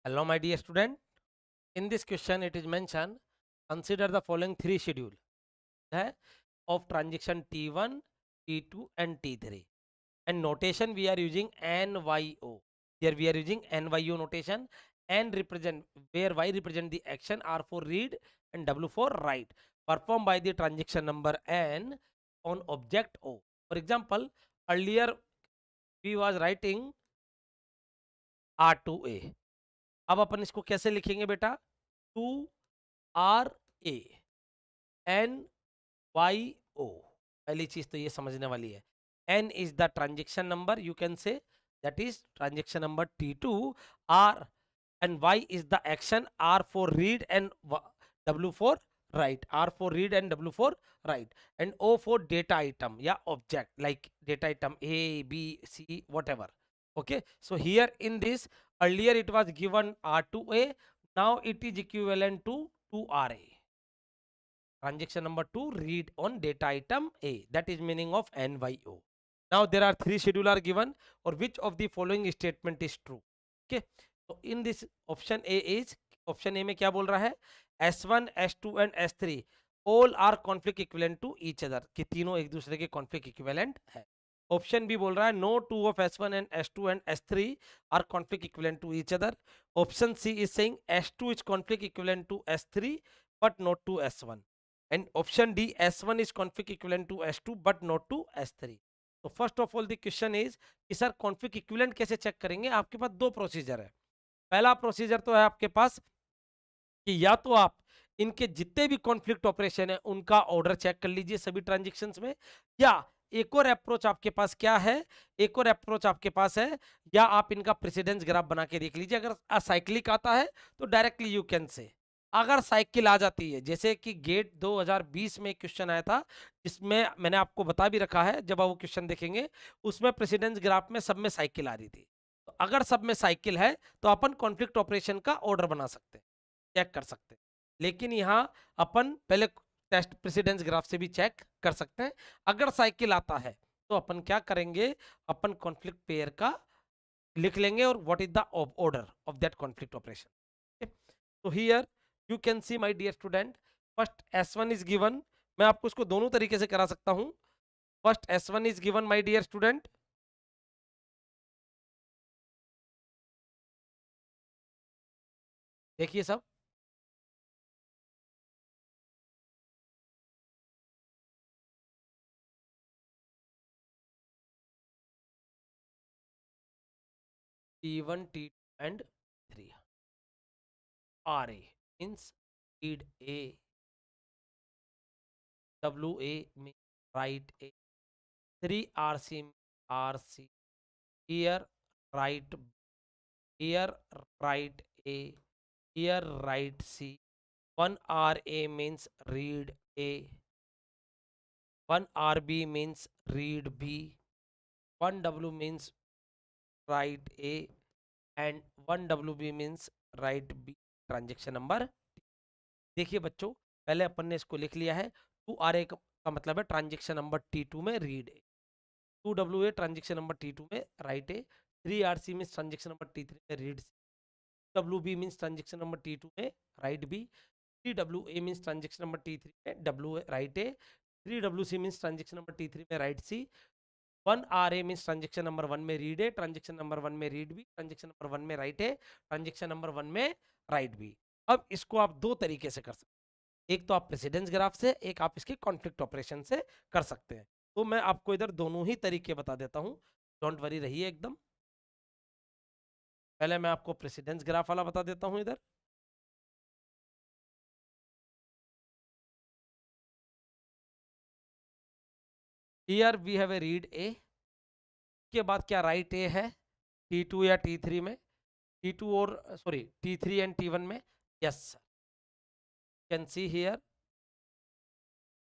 Hello, my dear student. In this question, it is mentioned, consider the following three schedule of transaction T1, T2, and T3. And notation we are using NYO. Here we are using NYO notation and represent where Y represent the action, R for read, and W for write, performed by the transaction number N on object O. For example, earlier we was writing R2A. अब अपन इसको कैसे लिखेंगे बेटा? 2RA NYO. पहली चीज तो ये समझने वाली है. N is the transaction number, you can say, that is transaction number T2. R and Y is the action, R for read and W for write. R for read and W for write, and O for data item, yeah, object like data item A, B, C, whatever. Okay, so here in this, earlier it was given R2A, now it is equivalent to 2RA. Transaction number 2, read on data item A. That is meaning of NYO. Now there are three scheduler given, or which of the following statement is true? Okay. So in this option A is, option A में क्या बोल रहा है? S1, S2 and S3 all are conflict equivalent to each other. कि तीनों एक दूसरे के conflict equivalent है. ऑप्शन बी बोल रहा है no two of S1 and S2 and S3 are conflict equivalent to each other. Option C is saying S2 is conflict equivalent to S3 but not to S1. And option D, S1 is conflict equivalent to S2 but not to S3. तो first of all the question is कि sir conflict equivalent कैसे check करेंगे? आपके पास दो procedure है. पहला procedure तो है आपके पास कि या तो आप इनके जितने भी कॉन्फ्लिक्ट ऑपरेशन है उनका ऑर्डर चेक कर लीजिए सभी ट्रांजेक्शन्स में, या एक और अप्रोच आपके पास क्या है, एक और अप्रोच आपके पास है, या आप इनका प्रेसिडेंस ग्राफ बना के देख लीजिए. अगर असाइक्लिक आता है तो डायरेक्टली यू कैन से. अगर साइकिल आ जाती है, जैसे कि गेट 2020 में क्वेश्चन आया था जिसमें मैंने आपको बता भी रखा है, जब आप वो क्वेश्चन देखेंगे उसमें प्रेसिडेंस ग्राफ में सब में साइकिल आ रही थी. तो अगर सब में साइकिल है तो अपन कॉन्फ्लिक्ट ऑपरेशन का ऑर्डर बना सकते हैं, चेक कर सकते हैं. लेकिन यहाँ अपन पहले टेस्ट प्रेसिडेंस ग्राफ से भी चेक कर सकते हैं. अगर साइकिल आता है तो अपन क्या करेंगे, अपन कॉन्फ्लिक्ट पेयर का लिख लेंगे और what is the order of that conflict operation. तो here you can see my dear student, first S1 is given. मैं आपको इसको दोनों तरीके से करा सकता हूं. First S1 is given my dear student. देखिए सब, T1, T2 and 3. RA means read A, WA means write A, 3 RC means RC. Here write, here write A, here write C. 1 RA means read A, 1 RB means read B, 1 W means write A, and 1 WB means write B. Transaction number. देखिए बच्चों, पहले अपन ने इसको लिख लिया है. 2RA का मतलब है ट्रांजेक्शन नंबर T2 में रीड ए, 2WA ट्रांजेक्शन नंबर T2 में write A, 3RC means transaction number T3 में read C, WB means transaction number T2 में write B, 3WA means transaction number T3 में W write A, 3WC means transaction number T3 में write C, 1RA means transaction number 1 में read ए, transaction number 1 में read B, transaction number 1 में write ए, transaction number 1 में write B. अब इसको आप दो तरीके से कर सकते हैं. एक तो आप प्रेसिडेंस ग्राफ से, एक आप इसके कॉन्फ्लिक्ट ऑपरेशन से कर सकते हैं. तो मैं आपको इधर दोनों ही तरीके बता देता हूं, डोंट वरी रहिए एकदम. पहले मैं आपको प्रेसिडेंस ग्राफ वाला बता देता हूं इधर. Here we have a read A, के बाद क्या राइट ए है T2 या T3 में, T2 और सॉरी T3 एंड T1 में. Yes sir, can see here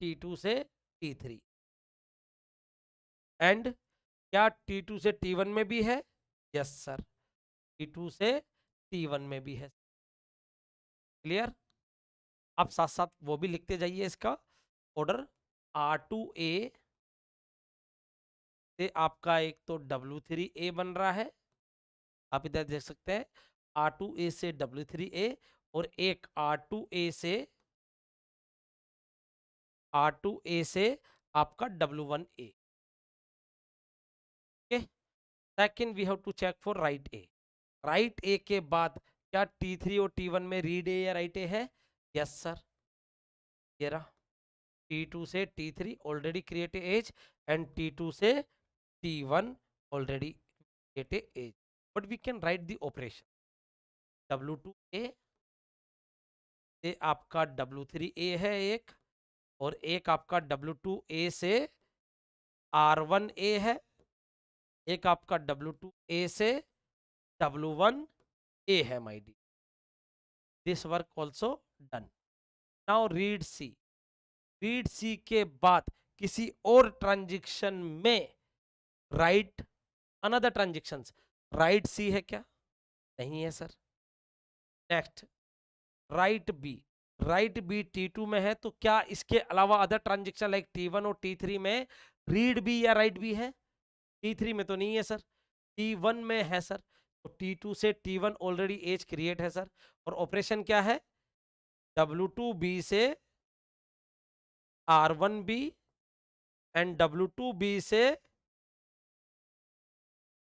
T2 से T3, एंड क्या T2 से T1 में भी है? यस सर, T2 से T1 में भी है. क्लियर? आप साथ साथ वो भी लिखते जाइए इसका ऑर्डर. R2A से आपका एक तो W3A बन रहा है, आप इधर देख सकते हैं. R2A से W3A और एक R2A से आपका W1A। Okay, second we have to check for write A. Write A के बाद क्या T3 और T1 में रीड ए या राइट ए है? यस सर, ये रहा। T2 से T3 already create a edge and T2 से T1 already create a edge. But we can write the operation. W2A से आपका W3A है एक, और एक आपका W2A से R1A है, एक आपका W2A से W1A है my dear. This work also done. Now read C. Read C के बाद किसी और ट्रांजेक्शन में write another transaction, write C है क्या? नहीं है sir. Next write B, write B T2 में है, तो क्या इसके अलावा अदर ट्रांजेक्शन लाइक T1 और T3 में रीड बी या राइट बी है? T3 में तो नहीं है सर, T1 में है सर। तो T2 से T1 ऑलरेडी एज क्रिएट है सर, और ऑपरेशन क्या है? W2B से R1B एंड W2B से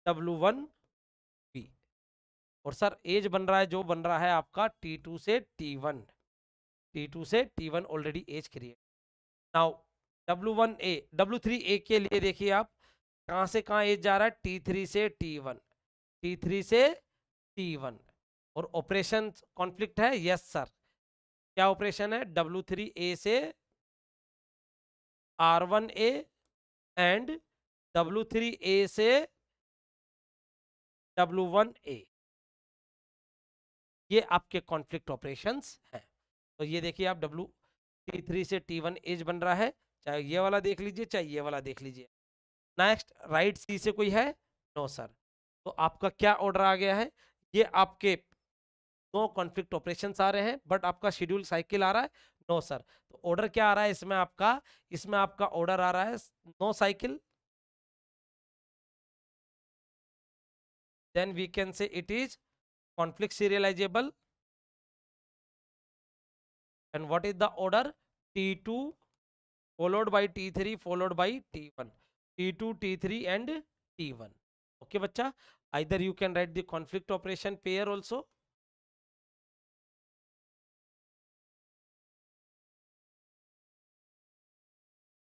W1B। और सर एज बन रहा है, जो बन रहा है आपका T2 से T1, T2 से T1 already as create. Now W1A W3A के लिए देखिए आप कहां से कहां एज जा रहा है? T3 से T1, T3 से T1। और ऑपरेशन कॉन्फ्लिक्ट है? Yes sir. क्या ऑपरेशन है? W3A से R1A एंड W3A से W1A, ये आपके कॉन्फ्लिक्ट ऑपरेशंस हैं। तो ये देखिए आप T3 से T1 एज बन रहा है, चाहे ये वाला देख लीजिए चाहे ये वाला देख लीजिए। नेक्स्ट राइट सी से कोई है? No sir. तो आपका क्या ऑर्डर आ गया है? ये आपके नो कॉन्फ्लिक्ट ऑपरेशंस आ रहे हैं, बट आपका शेड्यूल साइकिल आ रहा है? No sir. तो ऑर्डर क्या आ रहा है इसमें आपका ऑर्डर आ रहा है no cycle. Then we can say it is conflict serializable. And what is the order? T2 followed by T3 followed by T1, T2 T3 and T1. Okay बच्चा, either you can write the conflict operation pair also,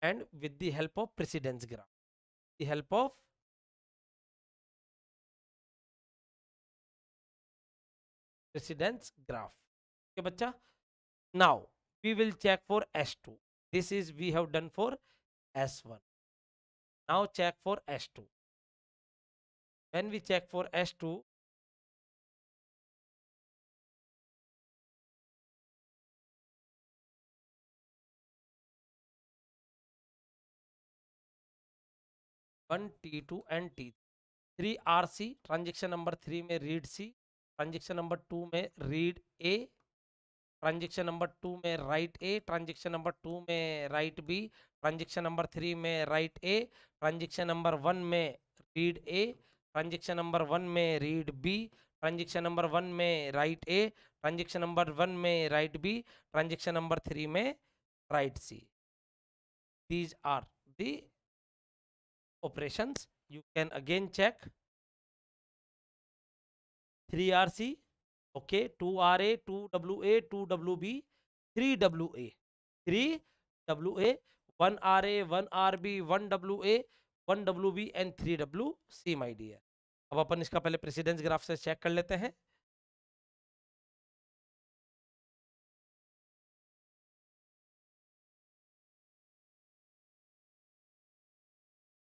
and with the help of precedence graph, the help of precedence graph. Okay बच्चा, now we will check for S2. This is we have done for S1. Now check for S2. When we check for S2, one T2 and T3 RC, transaction number 3 में read सी, transaction number 2 में read ए, transaction number 2 में write ए, transaction number 2 में write B, transaction number 3 में write ए, transaction number 1 में read ए, transaction number 1 में read B, transaction number 1 में write ए, transaction number 1 में write B, transaction number 3 में write C. These are the operations. You can again check 3RC, okay, 2RA, 2WA, 2WB, 3WA, 3WA, 1RA, 1RB, 1WA, 1WB and 3WC my dear. अब अपन इसका पहले precedence graph से check कर लेते हैं।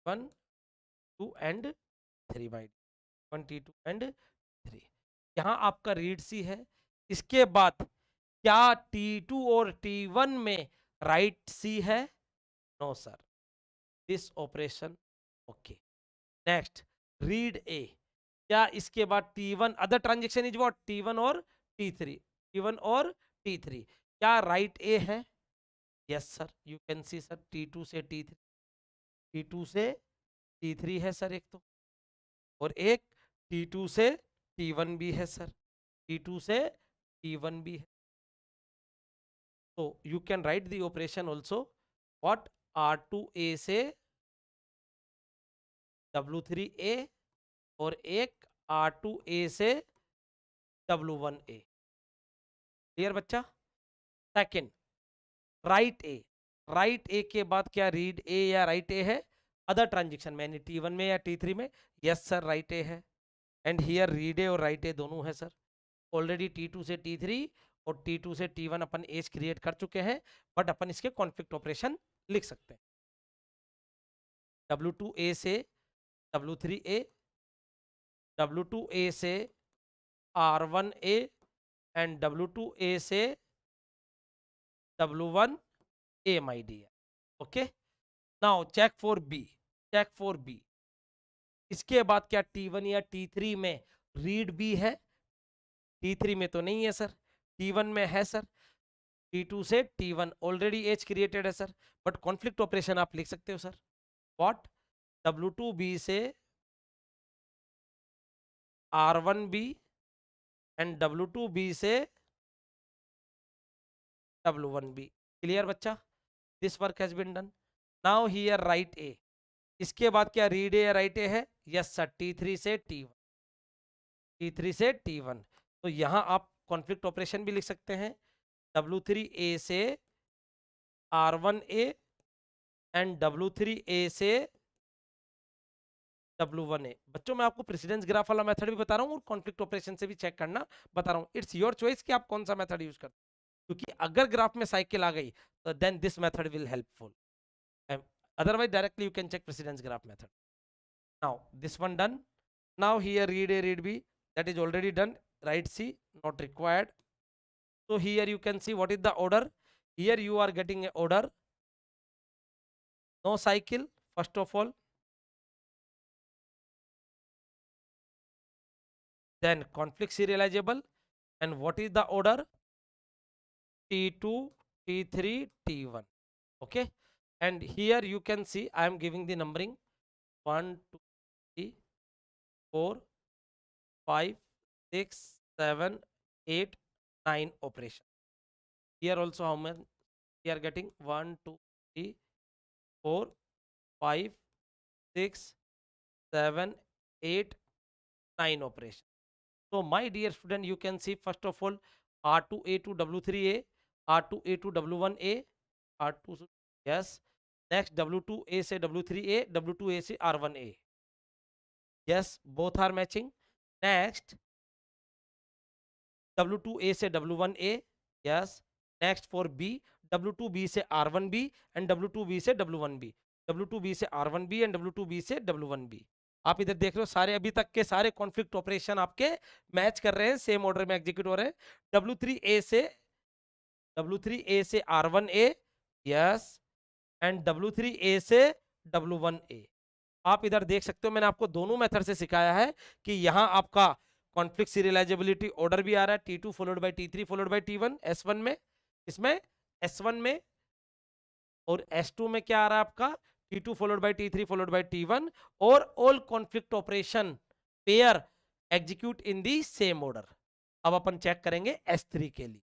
One two and three by 1T2 and 3। यहाँ आपका रीड सी है। इसके बाद क्या T2 और T1 में राइट सी है? No sir, this operation okay. Next read A, क्या इसके बाद T1 other transaction is what? T1 और T3, T1 और T3, क्या राइट ए है? Yes sir, you can C sir T2 से T3, T2 से T3 है सर एक तो, और एक T2 से T1 भी है सर। T2 से T1 भी है। तो you can write the operation also, what R2A से W3A और एक R2A से W1A। क्लियर बच्चा? Second, right A. Write A के बाद क्या रीड ए या राइट ए है? अदर ट्रांजेक्शन में, यानी T1 में या T3 में? यस सर, राइट ए है। एंड हियर रीड ए और राइट ए दोनों है सर। ऑलरेडी T2 से T3 और T2 से T1 अपन एज क्रिएट कर चुके हैं, बट अपन इसके कॉन्फ्लिक्ट ऑपरेशन लिख सकते हैं। W2A से W3A, W2A से R1A एंड W2A से W1A, my dear. Okay, now check for B. Check for B. इसके बाद क्या T1 या T3 में रीड बी है? T3 में तो नहीं है सर, T1 में है सर। T2 से T1 ऑलरेडी एज क्रिएटेड है सर, बट कॉन्फ्लिक्ट ऑपरेशन आप लिख सकते हो सर। व्हाट? W2B से R1B एंड W2B से W1B। क्लियर बच्चा? This work has been done. Now here write A. इसके बाद क्या रीड ए या राइट ए है? यस सर, T3 से T1। T3 से T1, तो यहां आप कॉन्फ्लिक्ट ऑपरेशन भी लिख सकते हैं। W3A से R1A एंड W3A से W1A। बच्चों मैं आपको प्रेसिडेंस ग्राफ वाला मेथड भी बता रहा हूँ और कॉन्फ्लिक्ट ऑपरेशन से भी चेक करना बता रहा हूँ। इट्स योर चॉइस कि आप कौन सा मेथड यूज करते हैं, क्योंकि अगर ग्राफ में साइकिल आ गई तो then this method will helpful, otherwise directly you can check precedence graph method. Now this one done. Now here read A, read B, that is already done. Write C, not required. So here you can see what is the order. Here you are getting a order, no cycle first of all, then conflict serializable, and what is the order? T2, T3, T1. Okay, and here you can see I am giving the numbering 1 2 3 4 5 6 7 8 9 operation. Here also how many we are getting? 1 2 3 4 5 6 7 8 9 operation. So my dear student, you can see first of all R2A to W3A, R2A to W1A, R2, yes. Next W2A से W3A, W2A से R1A. Yes, both are matching. Next W2A से W1A, yes. Next for B, W2B से R1B and W2B से W1B, W2B से R1B and W2B से W1B. आप इधर देख रहे हो सारे अभी तक के सारे कॉन्फ्लिक्ट ऑपरेशन आपके मैच कर रहे हैं, सेम ऑर्डर में एग्जीक्यूट हो रहे हैं। W3A से R1A, यस, एंड W3A से W1A। आप इधर देख सकते हो मैंने आपको दोनों मेथड से सिखाया है कि यहां आपका कॉन्फ्लिक्ट सीरियलाइजेबिलिटी ऑर्डर भी आ रहा है, T2 followed by T3 followed by T1 S1 में, इसमें S1 में, और S2 में क्या आ रहा है आपका? T2 followed by T3 followed by T1, और all conflict operation pair execute in the same order. अब अपन चेक करेंगे S3 के लिए।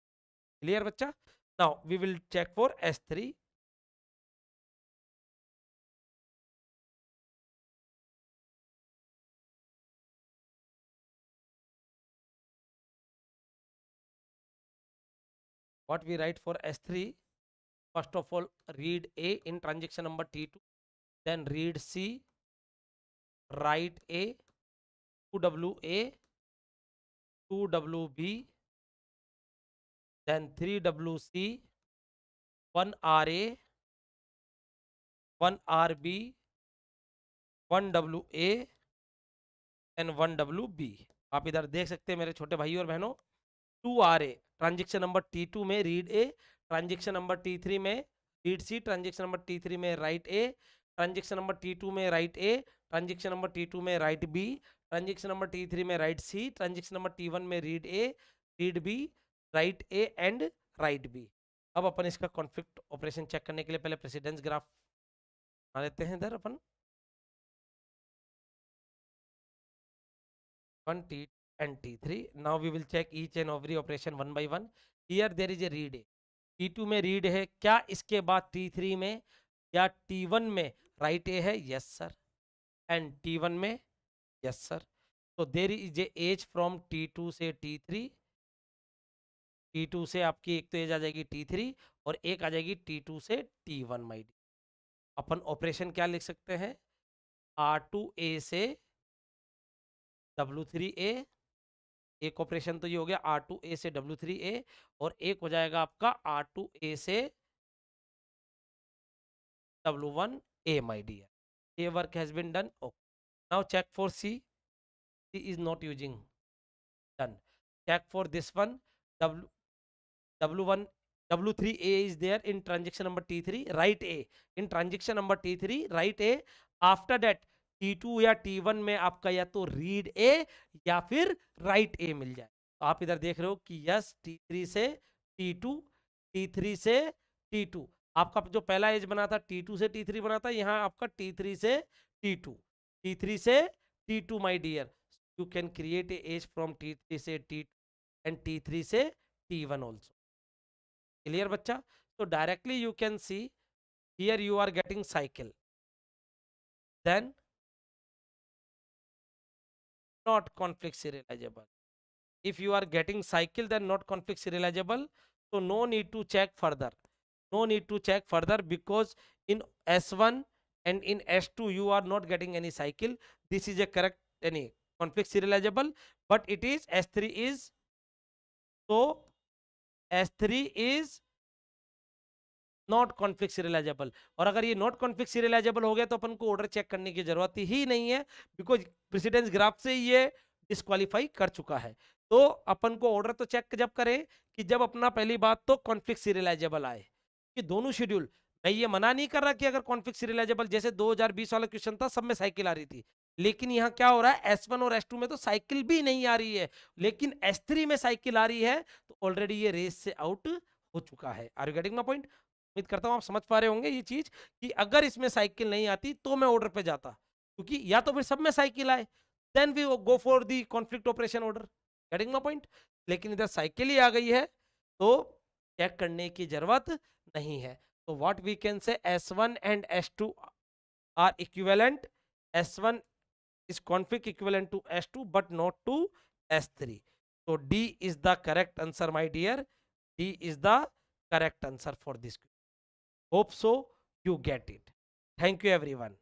क्लियर बच्चा? Now we will check for S3। what we write for S3? First of all, read A in transaction number T2, then read C, write A, 2WA, 2WB, then 3WC, 1RA, 1RB, 1WA and 1WB। आप इधर देख सकते हैं मेरे छोटे भाई और बहनों, 2RA ट्रांजेक्शन नंबर T2 में रीड ए, ट्रांजेक्शन नंबर T3 में रीड सी, ट्रांजेक्शन नंबर T3 में राइट ए, ट्रांजेक्शन नंबर T2 में राइट ए, ट्रांजेक्शन नंबर T2 में write B, transaction number T3 में राइट सी, ट्रांजेक्शन नंबर T1 में read A, read B, write A and write B. अब अपन इसका conflict operation check करने के लिए पहले प्रेसिडेंस ग्राफ बना लेते हैं इधर अपन। 1 T and T3. Now we will check each and every operation one by one. Here there is a read A. T2 में read है, क्या इसके बाद T3 में या T1 में write A है? Yes sir. And T1 में? Yes sir. So there is a age from T2 से T3. T2 से आपकी एक तो एज आ जाएगी T3 और एक आ जाएगी T2 से T1 माई डी। अपन ऑपरेशन क्या लिख सकते हैं? R2A से W3A, एक ऑपरेशन तो ये हो गया R2A से W3A और एक हो जाएगा आपका R2A से W1A माई डियर। ये work has been done. Okay, now check for C. C is not using, done. Check for this one, W1 W3A is there in transaction number T3, write A in transaction number T3, write A. After that T2 या T1 में आपका या तो read A या फिर write A मिल जाए। तो आप इधर देख रहे हो कि यस T3 से T2, T3 से T2, आपका जो पहला एज बना था T2 से T3 बना था, यहाँ आपका T3 से T2, T3 से T2 my dear. You can create a edge from T3 से T2 एंड T3 से T1 ऑल्सो। क्लियर बच्चा? So directly you can see here you are getting cycle, then not conflict serializable. If you are getting cycle then not conflict serializable, so no need to check further, no need to check further, because in S1 and in S2 you are not getting any cycle. This is a correct any conflict serializable, but it is S3 is, so S3 is not conflict serialisable. और अगर ये not conflict serialisable हो गया तो अपन को order check करने की जरूरत ही नहीं है, बिकॉज प्रेसिडेंस ग्राफ से ये डिस्क्वालीफाई कर चुका है। तो अपन को ऑर्डर तो चेक जब करें कि जब अपना पहली बात तो कॉन्फ्लिक्ट सीरियलाइजेबल आए, कि दोनों शेड्यूल, मैं ये मना नहीं कर रहा कि अगर कॉन्फ्लिक्ट सीरियलाइजेबल, जैसे 2020 वाला क्वेश्चन था सब में साइकिल आ रही थी, लेकिन यहाँ क्या हो रहा है S1 और S2 में तो साइकिल भी नहीं आ रही है, लेकिन S3 में साइकिल आ रही है, तो ऑलरेडी ये रेस से आउट हो चुका है। Are you getting my point? उम्मीद करता हूं आप समझ पा रहे होंगे ये चीज, कि अगर इसमें साइकिल नहीं आती तो मैं ऑर्डर पे जाता, क्योंकि या तो फिर सब में साइकिल आए then we go for the conflict operation order. Getting my point? लेकिन इधर साइकिल ही आ गई है तो चेक करने की जरूरत नहीं है। तो what we can say S1 and S2 are equivalent, S1 is conflict equivalent to S2 but not to S3. So D is the correct answer my dear, D is the correct answer for this. Hope so you get it. Thank you everyone.